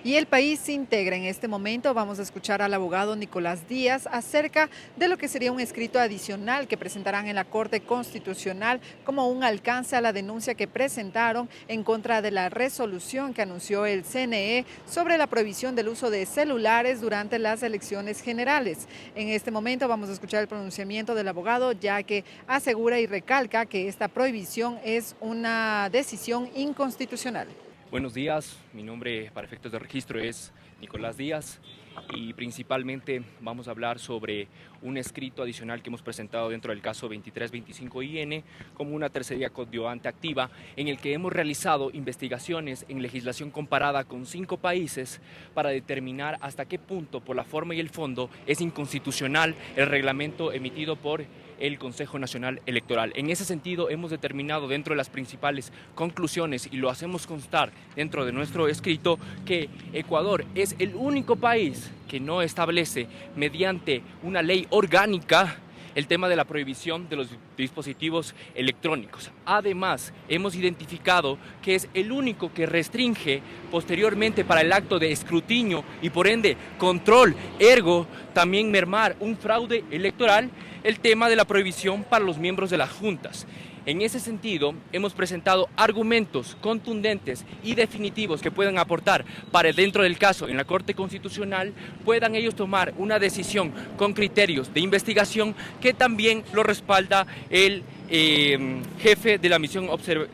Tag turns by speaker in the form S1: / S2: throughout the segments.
S1: y el país se integra. En este momento vamos a escuchar al abogado Nicolás Díaz acerca de lo que sería un escrito adicional que presentarán en la Corte Constitucional como un alcance a la denuncia que presentaron en contra de la resolución que anunció el CNE sobre la prohibición del uso de celulares durante las elecciones generales. En este momento vamos a escuchar el pronunciamiento del abogado, ya que asegura y recalca que esta prohibición es una decisión inconstitucional.
S2: Buenos días, mi nombre para efectos de registro es Nicolás Díaz y principalmente vamos a hablar sobre un escrito adicional que hemos presentado dentro del caso 2325IN como una tercería coadyuvante activa en el que hemos realizado investigaciones en legislación comparada con 5 países para determinar hasta qué punto por la forma y el fondo es inconstitucional el reglamento emitido por el Consejo Nacional Electoral. En ese sentido, hemos determinado dentro de las principales conclusiones, y lo hacemos constar dentro de nuestro escrito, que Ecuador es el único país que no establece mediante una ley orgánica el tema de la prohibición de los dispositivos electrónicos. Además, hemos identificado que es el único que restringe posteriormente para el acto de escrutinio y por ende control, ergo también mermar un fraude electoral, el tema de la prohibición para los miembros de las juntas. En ese sentido, hemos presentado argumentos contundentes y definitivos que puedan aportar para dentro del caso en la Corte Constitucional puedan ellos tomar una decisión con criterios de investigación que también lo respalda el jefe de la misión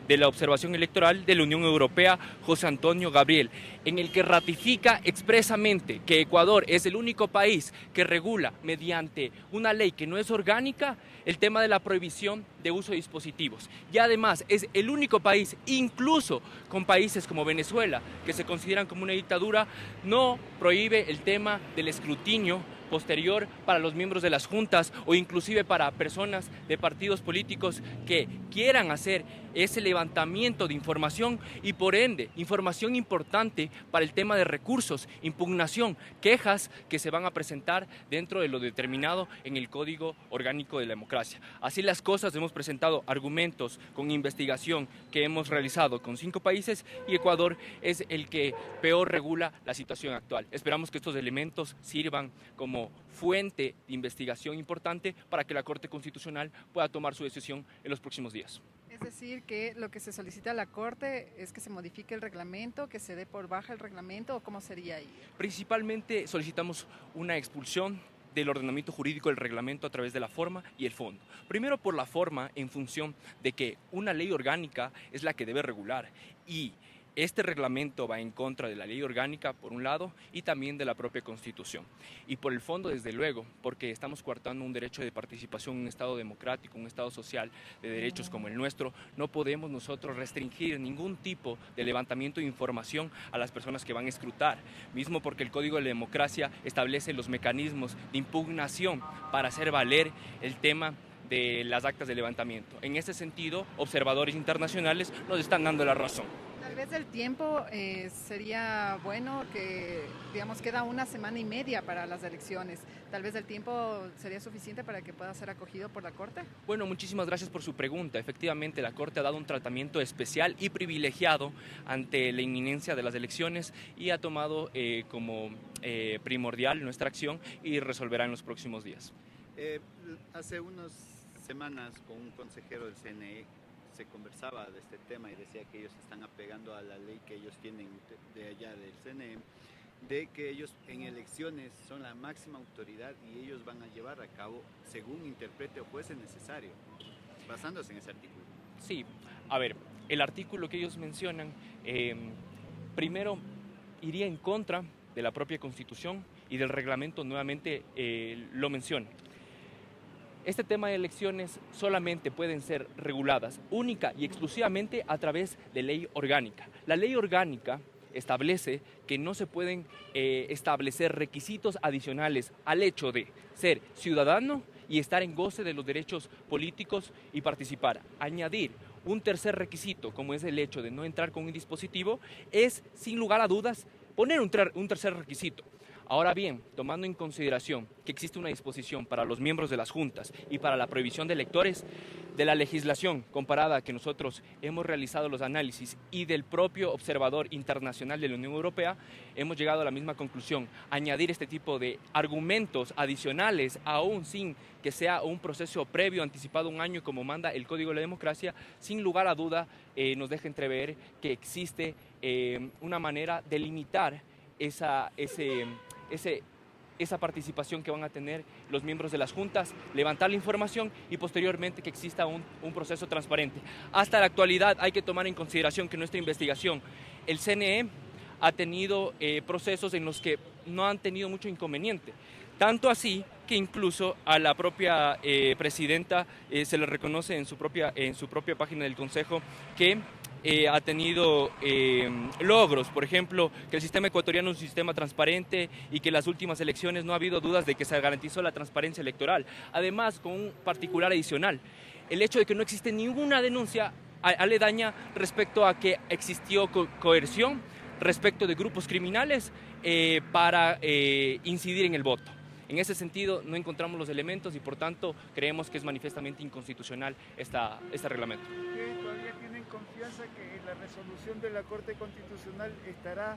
S2: de la observación electoral de la Unión Europea, José Antonio Gabriel, en el que ratifica expresamente que Ecuador es el único país que regula mediante una ley que no es orgánica el tema de la prohibición de uso de dispositivos. Y además es el único país, incluso con países como Venezuela, que se consideran como una dictadura, no prohíbe el tema del escrutinio posterior para los miembros de las juntas o inclusive para personas de partidos políticos que quieran hacer ese levantamiento de información y por ende información importante para el tema de recursos, impugnación, quejas que se van a presentar dentro de lo determinado en el Código Orgánico de la Democracia. Así las cosas, hemos presentado argumentos con investigación que hemos realizado con 5 países y Ecuador es el que peor regula la situación actual. Esperamos que estos elementos sirvan como fuente de investigación importante para que la Corte Constitucional pueda tomar su decisión en los próximos días.
S1: Es decir, que lo que se solicita a la Corte es que se modifique el reglamento, que se dé por baja el reglamento, ¿o cómo sería ahí?
S2: Principalmente solicitamos una expulsión del ordenamiento jurídico del reglamento a través de la forma y el fondo. Primero por la forma, en función de que una ley orgánica es la que debe regular y este reglamento va en contra de la ley orgánica, por un lado, y también de la propia Constitución. Y por el fondo, desde luego, porque estamos coartando un derecho de participación en un Estado democrático, un Estado social de derechos como el nuestro, no podemos nosotros restringir ningún tipo de levantamiento de información a las personas que van a escrutar, mismo porque el Código de la Democracia establece los mecanismos de impugnación para hacer valer el tema de las actas de levantamiento. En ese sentido, observadores internacionales nos están dando la razón.
S1: Tal vez el tiempo sería bueno que, digamos, queda una semana y media para las elecciones. Tal vez el tiempo sería suficiente para que pueda ser acogido por la Corte.
S2: Bueno, muchísimas gracias por su pregunta. Efectivamente, la Corte ha dado un tratamiento especial y privilegiado ante la inminencia de las elecciones y ha tomado como primordial nuestra acción y resolverá en los próximos días.
S3: Hace unas semanas con un consejero del CNE se conversaba de este tema y decía que ellos se están apegando a la ley que ellos tienen de allá del CNE, de que ellos en elecciones son la máxima autoridad y ellos van a llevar a cabo según interprete o fuese necesario, basándose en ese artículo.
S2: Sí, a ver, el artículo que ellos mencionan, primero iría en contra de la propia Constitución y del reglamento, nuevamente lo menciona. Este tema de elecciones solamente pueden ser reguladas única y exclusivamente a través de ley orgánica. La ley orgánica establece que no se pueden establecer requisitos adicionales al hecho de ser ciudadano y estar en goce de los derechos políticos y participar. Añadir un tercer requisito, como es el hecho de no entrar con un dispositivo, es, sin lugar a dudas, poner un tercer requisito. Ahora bien, tomando en consideración que existe una disposición para los miembros de las juntas y para la prohibición de electores, de la legislación comparada que nosotros hemos realizado los análisis y del propio observador internacional de la Unión Europea, hemos llegado a la misma conclusión. Añadir este tipo de argumentos adicionales, aún sin que sea un proceso previo, anticipado un año como manda el Código de la Democracia, sin lugar a duda nos deja entrever que existe una manera de limitar esa participación que van a tener los miembros de las juntas, levantar la información y posteriormente que exista un proceso transparente. Hasta la actualidad hay que tomar en consideración que nuestra investigación, el CNE ha tenido procesos en los que no han tenido mucho inconveniente, tanto así que incluso a la propia presidenta se le reconoce en su propia página del Consejo que ha tenido logros, por ejemplo, que el sistema ecuatoriano es un sistema transparente y que en las últimas elecciones no ha habido dudas de que se garantizó la transparencia electoral. Además, con un particular adicional, el hecho de que no existe ninguna denuncia aledaña respecto a que existió coerción respecto de grupos criminales para incidir en el voto. En ese sentido, no encontramos los elementos y, por tanto, creemos que es manifiestamente inconstitucional este reglamento.
S4: ¿Todavía tienen confianza que la resolución de la Corte Constitucional estará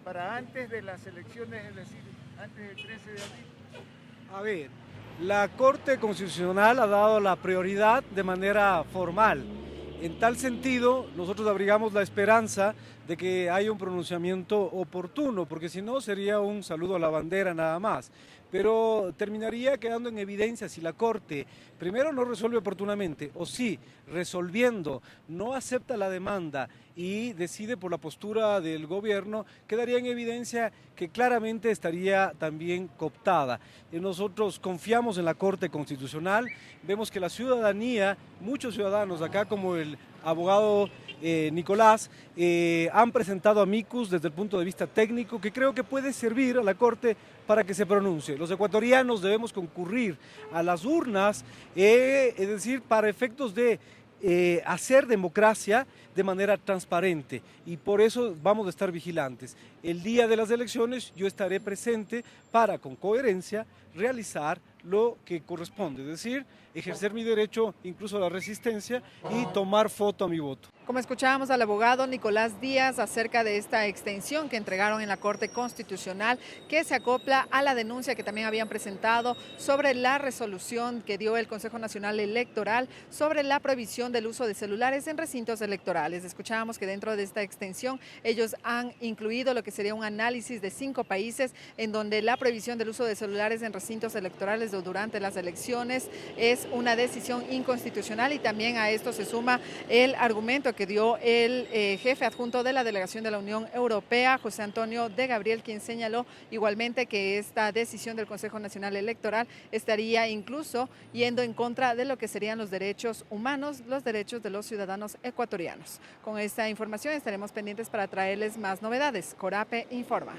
S4: para antes de las elecciones, es decir, antes del 13 de abril?
S5: A ver, la Corte Constitucional ha dado la prioridad de manera formal. En tal sentido, nosotros abrigamos la esperanza de que haya un pronunciamiento oportuno, porque si no sería un saludo a la bandera nada más. Pero terminaría quedando en evidencia si la Corte primero no resuelve oportunamente o si resolviendo no acepta la demanda y decide por la postura del gobierno, quedaría en evidencia que claramente estaría también cooptada. Nosotros confiamos en la Corte Constitucional, vemos que la ciudadanía, muchos ciudadanos acá como el abogado Nicolás, han presentado amicus desde el punto de vista técnico que creo que puede servir a la Corte para que se pronuncie. Los ecuatorianos debemos concurrir a las urnas, es decir, para efectos de hacer democracia de manera transparente y por eso vamos a estar vigilantes. El día de las elecciones yo estaré presente para, con coherencia, realizar lo que corresponde, es decir, ejercer mi derecho incluso a la resistencia y tomar foto a mi voto.
S1: Como escuchábamos al abogado Nicolás Díaz acerca de esta extensión que entregaron en la Corte Constitucional, que se acopla a la denuncia que también habían presentado sobre la resolución que dio el Consejo Nacional Electoral sobre la prohibición del uso de celulares en recintos electorales. Escuchábamos que dentro de esta extensión ellos han incluido lo que sería un análisis de 5 países en donde la prohibición del uso de celulares en recintos electorales durante las elecciones es una decisión inconstitucional y también a esto se suma el argumento que dio el jefe adjunto de la delegación de la Unión Europea, José Antonio de Gabriel, quien señaló igualmente que esta decisión del Consejo Nacional Electoral estaría incluso yendo en contra de lo que serían los derechos humanos, los derechos de los ciudadanos ecuatorianos. Con esta información estaremos pendientes para traerles más novedades. Corape informa.